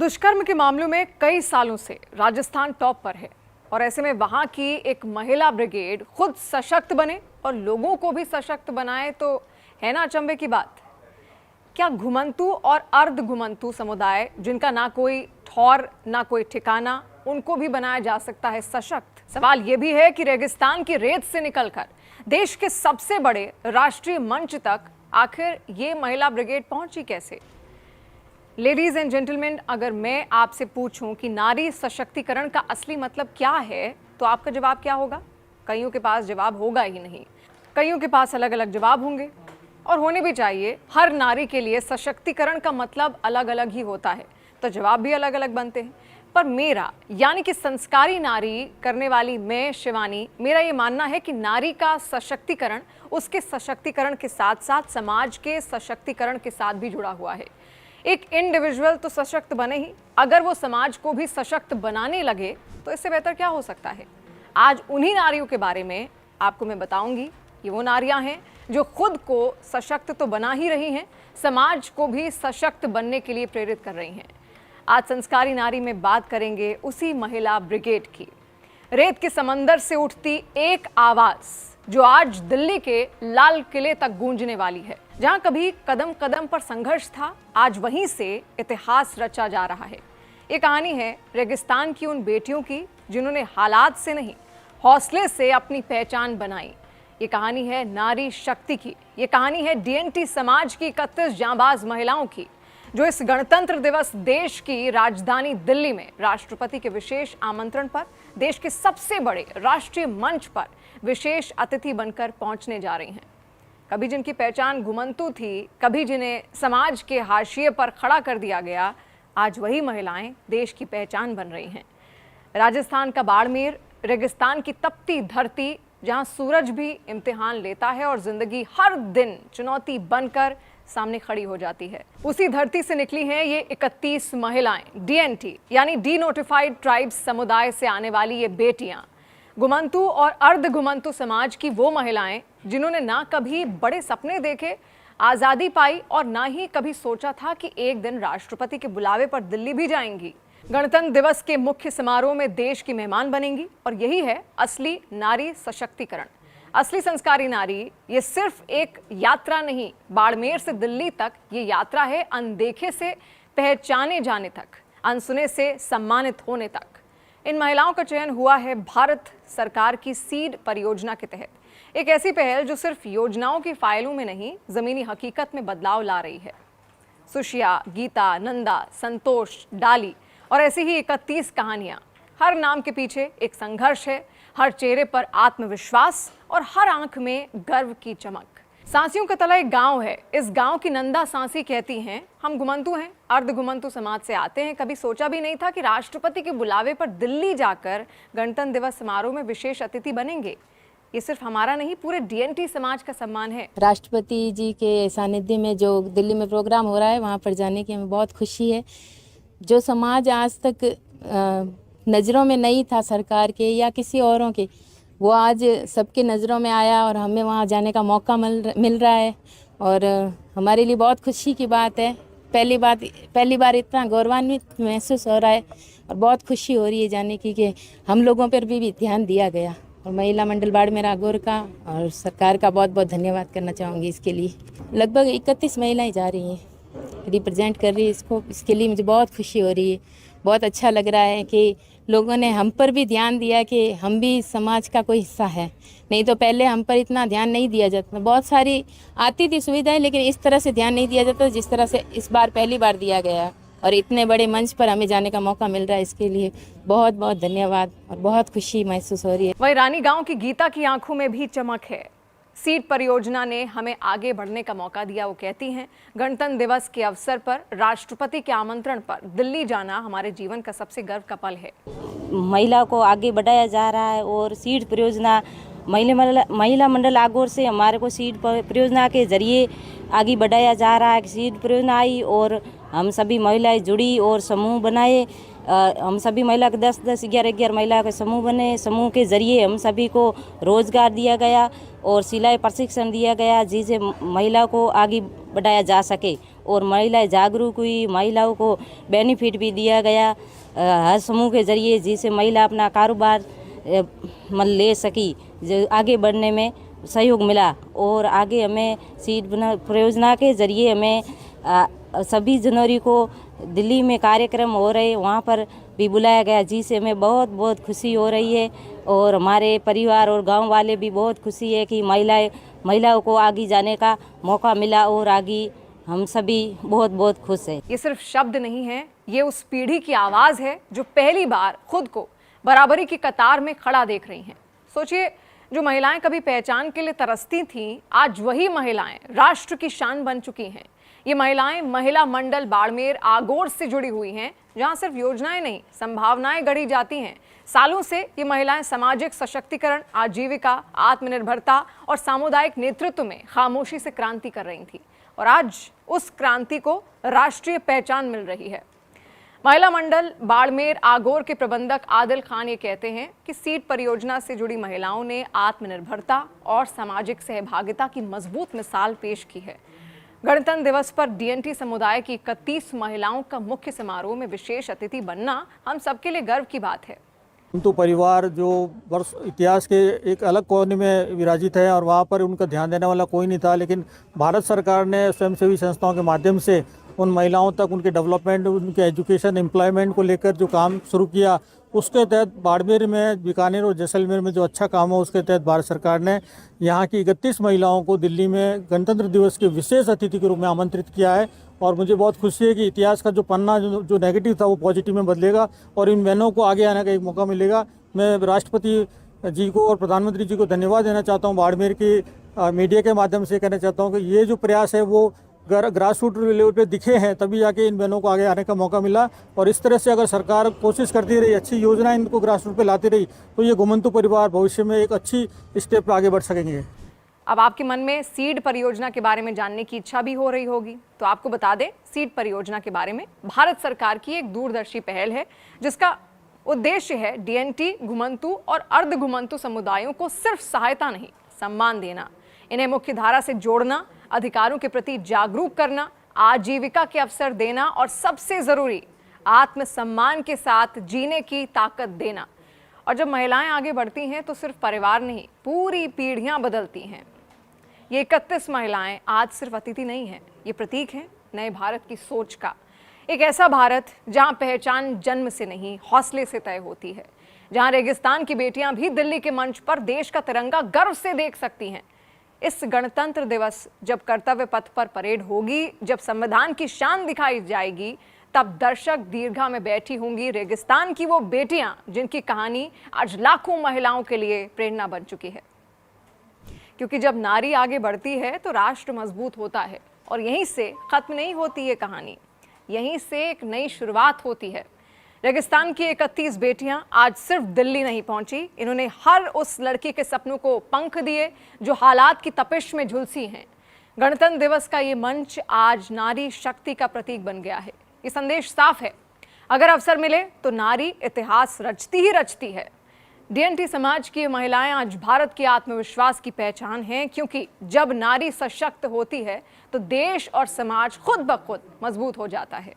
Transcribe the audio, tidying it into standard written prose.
दुष्कर्म के मामलों में कई सालों से राजस्थान टॉप पर है और ऐसे में वहां की एक महिला ब्रिगेड खुद सशक्त बने और लोगों को भी सशक्त बनाए तो है ना अचंभे की बात। क्या घुमंतु और अर्ध घुमंतु समुदाय जिनका ना कोई ठौर ना कोई ठिकाना, उनको भी बनाया जा सकता है सशक्त? सवाल यह भी है कि रेगिस्तान की रेत से निकलकर देश के सबसे बड़े राष्ट्रीय मंच तक आखिर ये महिला ब्रिगेड पहुंची कैसे? लेडीज एंड जेंटलमैन, अगर मैं आपसे पूछूं कि नारी सशक्तिकरण का असली मतलब क्या है तो आपका जवाब क्या होगा? कईयों के पास जवाब होगा ही नहीं। कईयों के पास अलग अलग जवाब होंगे और होने भी चाहिए। हर नारी के लिए सशक्तिकरण का मतलब अलग अलग ही होता है, तो जवाब भी अलग अलग बनते हैं। पर मेरा यानी कि संस्कारी नारी करने वाली मैं शिवानी, मेरा ये मानना है कि नारी का सशक्तिकरण उसके सशक्तिकरण के साथ साथ समाज के सशक्तिकरण के साथ भी जुड़ा हुआ है। एक इंडिविजुअल तो सशक्त बने ही, अगर वो समाज को भी सशक्त बनाने लगे तो इससे बेहतर क्या हो सकता है। आज उन्हीं नारियों के बारे में आपको मैं बताऊंगी। ये वो नारियां हैं जो खुद को सशक्त तो बना ही रही हैं, समाज को भी सशक्त बनने के लिए प्रेरित कर रही हैं। आज संस्कारी नारी में बात करेंगे उसी महिला ब्रिगेड की। रेत के समंदर से उठती एक आवाज जो आज दिल्ली के लाल किले तक गूंजने वाली है। जहां कभी कदम कदम पर संघर्ष था, आज वहीं से इतिहास रचा जा रहा है। ये कहानी है रेगिस्तान की उन बेटियों की जिन्होंने हालात से नहीं, हौसले से अपनी पहचान बनाई। ये कहानी है नारी शक्ति की। ये कहानी है डीएनटी समाज की 31 जांबाज महिलाओं की, जो इस गणतंत्र दिवस देश की राजधानी दिल्ली में राष्ट्रपति के विशेष आमंत्रण पर देश के सबसे बड़े राष्ट्रीय मंच पर विशेष अतिथि बनकर पहुंचने जा रही हैं। कभी जिनकी पहचान घुमंतु थी, कभी जिन्हें समाज के हाशिए पर खड़ा कर दिया गया, आज वही महिलाएं देश की पहचान बन रही हैं। राजस्थान का बाड़मेर, रेगिस्तान की तपती धरती, जहां सूरज भी इम्तिहान लेता है और जिंदगी हर दिन चुनौती बनकर सामने खड़ी हो जाती है। उसी धरती से निकली हैं ये 31 महिलाएं, डीएनटी यानी डी नोटिफाइड ट्राइब्स समुदाय से आने वाली ये बेटियां, घुमंतु और अर्ध घुमंतु समाज की वो महिलाएं जिन्होंने ना कभी बड़े सपने देखे, आज़ादी पाई और ना ही कभी सोचा था कि एक दिन राष्ट्रपति के बुलावे पर दिल्ली भी जाएंगी, गणतंत्र दिवस के मुख्य समारोह में देश की मेहमान बनेंगी। और यही है असली नारी सशक्तिकरण, असली संस्कारी नारी। ये सिर्फ एक यात्रा नहीं, बाड़मेर से दिल्ली तक ये यात्रा है अनदेखे से पहचाने जाने तक, अनसुने से सम्मानित होने तक। इन महिलाओं का चयन हुआ है भारत सरकार की सीड परियोजना के तहत, एक ऐसी पहल जो सिर्फ योजनाओं की फाइलों में नहीं, जमीनी हकीकत में बदलाव ला रही है। सुशिया, गीता, नंदा, संतोष, डाली और ऐसी ही 31 कहानियां। हर नाम के पीछे एक संघर्ष है, हर चेहरे पर आत्मविश्वास और हर आंख में गर्व की चमक। सांसियों का तला एक गांव है। इस गांव की नंदा सांसी कहती हैं, हम घुमंतु हैं, अर्ध घुमंतु समाज से आते हैं। कभी सोचा भी नहीं था कि राष्ट्रपति के बुलावे पर दिल्ली जाकर गणतंत्र दिवस समारोह में विशेष अतिथि बनेंगे। ये सिर्फ हमारा नहीं, पूरे डीएनटी समाज का सम्मान है। राष्ट्रपति जी के सानिध्य में जो दिल्ली में प्रोग्राम हो रहा है, वहाँ पर जाने की हमें बहुत खुशी है। जो समाज आज तक नज़रों में नहीं था सरकार के या किसी औरों के, वो आज सबके नज़रों में आया और हमें वहाँ जाने का मौका मिल रहा है और हमारे लिए बहुत खुशी की बात है। पहली बार इतना गौरवान्वित महसूस हो रहा है और बहुत खुशी हो रही है जाने की कि हम लोगों पर भी ध्यान दिया गया। और महिला मंडल बाड़मेर आगोर का और सरकार का बहुत बहुत धन्यवाद करना चाहूँगी इसके लिए। लगभग 31 महिलाएं जा रही हैं, रिप्रेजेंट कर रही है इसको। इसके लिए मुझे बहुत खुशी हो रही है। बहुत अच्छा लग रहा है कि लोगों ने हम पर भी ध्यान दिया कि हम भी समाज का कोई हिस्सा है। नहीं तो पहले हम पर इतना ध्यान नहीं दिया जाता। बहुत सारी आती थी सुविधाएं, लेकिन इस तरह से ध्यान नहीं दिया जाता जिस तरह से इस बार पहली बार दिया गया और इतने बड़े मंच पर हमें जाने का मौका मिल रहा है। इसके लिए बहुत बहुत धन्यवाद और बहुत खुशी महसूस हो रही है। वहीं रानी गांव की गीता की आंखों में भी चमक है। सीड परियोजना ने हमें आगे बढ़ने का मौका दिया। वो कहती हैं, गणतंत्र दिवस के अवसर पर राष्ट्रपति के आमंत्रण पर दिल्ली जाना हमारे जीवन का सबसे गर्व का पल है। महिला को आगे बढ़ाया जा रहा है और सीड परियोजना महिला मंडल आगोर से हमारे को सीड परियोजना के जरिए आगे बढ़ाया जा रहा है। सीड परियोजना आई और हम सभी महिलाएं जुड़ी और समूह बनाए हम सभी महिला के 10-10, 11-11 महिला के समूह बने। समूह के ज़रिए हम सभी को रोज़गार दिया गया और सिलाई प्रशिक्षण दिया गया, जिससे महिला को आगे बढ़ाया जा सके और महिलाएं जागरूक हुई। महिलाओं को बेनिफिट भी दिया गया हर समूह के ज़रिए, जिससे महिला अपना कारोबार ले सकी, जो आगे बढ़ने में सहयोग मिला। और आगे हमें सीड परियोजना के ज़रिए हमें 26 जनवरी को दिल्ली में कार्यक्रम हो रहे, वहाँ पर भी बुलाया गया, जिससे हमें बहुत बहुत खुशी हो रही है। और हमारे परिवार और गांव वाले भी बहुत खुशी है कि महिलाओं को आगे जाने का मौका मिला और आगे हम सभी बहुत बहुत खुश हैं। ये सिर्फ शब्द नहीं है, ये उस पीढ़ी की आवाज़ है जो पहली बार खुद को बराबरी की कतार में खड़ा देख रही हैं। सोचिए, जो महिलाएं कभी पहचान के लिए तरसती थीं, आज वही महिलाएं राष्ट्र की शान बन चुकी हैं। ये महिलाएं महिला मंडल बाड़मेर आगोर से जुड़ी हुई हैं, जहां सिर्फ योजनाएं नहीं, संभावनाएं गढ़ी जाती हैं। सालों से ये महिलाएं सामाजिक सशक्तिकरण, आजीविका, आत्मनिर्भरता और सामुदायिक नेतृत्व में खामोशी से क्रांति कर रही थी और आज उस क्रांति को राष्ट्रीय पहचान मिल रही है। महिला मंडल बाड़मेर आगोर के प्रबंधक आदिल खान ये कहते हैं कि सीड परियोजना से जुड़ी महिलाओं ने आत्मनिर्भरता और सामाजिक सहभागिता की मजबूत मिसाल पेश की है। गणतंत्र दिवस पर डीएनटी समुदाय की 31 महिलाओं का मुख्य समारोह में विशेष अतिथि बनना हम सबके लिए गर्व की बात है। तो परिवार जो वर्ष इतिहास के एक अलग कोने में विराजित है और वहाँ पर उनका ध्यान देने वाला कोई नहीं था, लेकिन भारत सरकार ने स्वयंसेवी संस्थाओं के माध्यम से उन महिलाओं तक उनके डेवलपमेंट, उनके एजुकेशन, एम्प्लॉयमेंट को लेकर जो काम शुरू किया, उसके तहत बाड़मेर में, बीकानेर और जैसलमेर में जो अच्छा काम हो, उसके तहत भारत सरकार ने यहाँ की 31 महिलाओं को दिल्ली में गणतंत्र दिवस के विशेष अतिथि के रूप में आमंत्रित किया है। और मुझे बहुत खुशी है कि इतिहास का जो पन्ना जो नेगेटिव था वो पॉजिटिव में बदलेगा और इन बहनों को आगे आने का एक मौका मिलेगा। मैं राष्ट्रपति जी को और प्रधानमंत्री जी को धन्यवाद देना चाहता हूँ। बाड़मेर की मीडिया के माध्यम से कहना चाहता हूँ कि ये जो प्रयास है वो ग्रास रूट लेवल पे दिखे हैं, तभी जाके इन बहनों को आगे आने का मौका मिला। और इस तरह से अगर सरकार कोशिश करती रही, अच्छी योजना इनको ग्रास रूट पे लाती रही, तो ये घुमंतु परिवार भविष्य में एक अच्छी स्टेप पे आगे बढ़ सकेंगे। अब आपके मन में सीड परियोजना के बारे में जानने की इच्छा भी हो रही होगी, तो आपको बता दें, सीड परियोजना के बारे में भारत सरकार की एक दूरदर्शी पहल है, जिसका उद्देश्य है डीएनटी, घुमंतु और अर्ध घुमंतु समुदायों को सिर्फ सहायता नहीं, सम्मान देना, इन्हें मुख्य धारा से जोड़ना, अधिकारों के प्रति जागरूक करना, आजीविका के अवसर देना और सबसे जरूरी आत्मसम्मान के साथ जीने की ताकत देना। और जब महिलाएं आगे बढ़ती हैं तो सिर्फ परिवार नहीं, पूरी पीढ़ियां बदलती हैं। ये 31 महिलाएं आज सिर्फ अतिथि नहीं हैं, ये प्रतीक हैं नए भारत की सोच का। एक ऐसा भारत जहां पहचान जन्म से नहीं, हौसले से तय होती है, जहां रेगिस्तान की बेटियां भी दिल्ली के मंच पर देश का तिरंगा गर्व से देख सकती हैं। इस गणतंत्र दिवस जब कर्तव्य पथ पर परेड होगी, जब संविधान की शान दिखाई जाएगी, तब दर्शक दीर्घा में बैठी होंगी रेगिस्तान की वो बेटियां जिनकी कहानी आज लाखों महिलाओं के लिए प्रेरणा बन चुकी है। क्योंकि जब नारी आगे बढ़ती है तो राष्ट्र मजबूत होता है और यहीं से खत्म नहीं होती ये कहानी, यहीं से एक नई शुरुआत होती है। रेगिस्तान की 31 बेटियां आज सिर्फ दिल्ली नहीं पहुंची, इन्होंने हर उस लड़की के सपनों को पंख दिए जो हालात की तपिश में झुलसी हैं। गणतंत्र दिवस का ये मंच आज नारी शक्ति का प्रतीक बन गया है। ये संदेश साफ है, अगर अवसर मिले तो नारी इतिहास रचती ही रचती है। डीएनटी समाज की महिलाएं आज भारत के आत्मविश्वास की पहचान हैं, क्योंकि जब नारी सशक्त होती है तो देश और समाज खुद ब खुद मजबूत हो जाता है।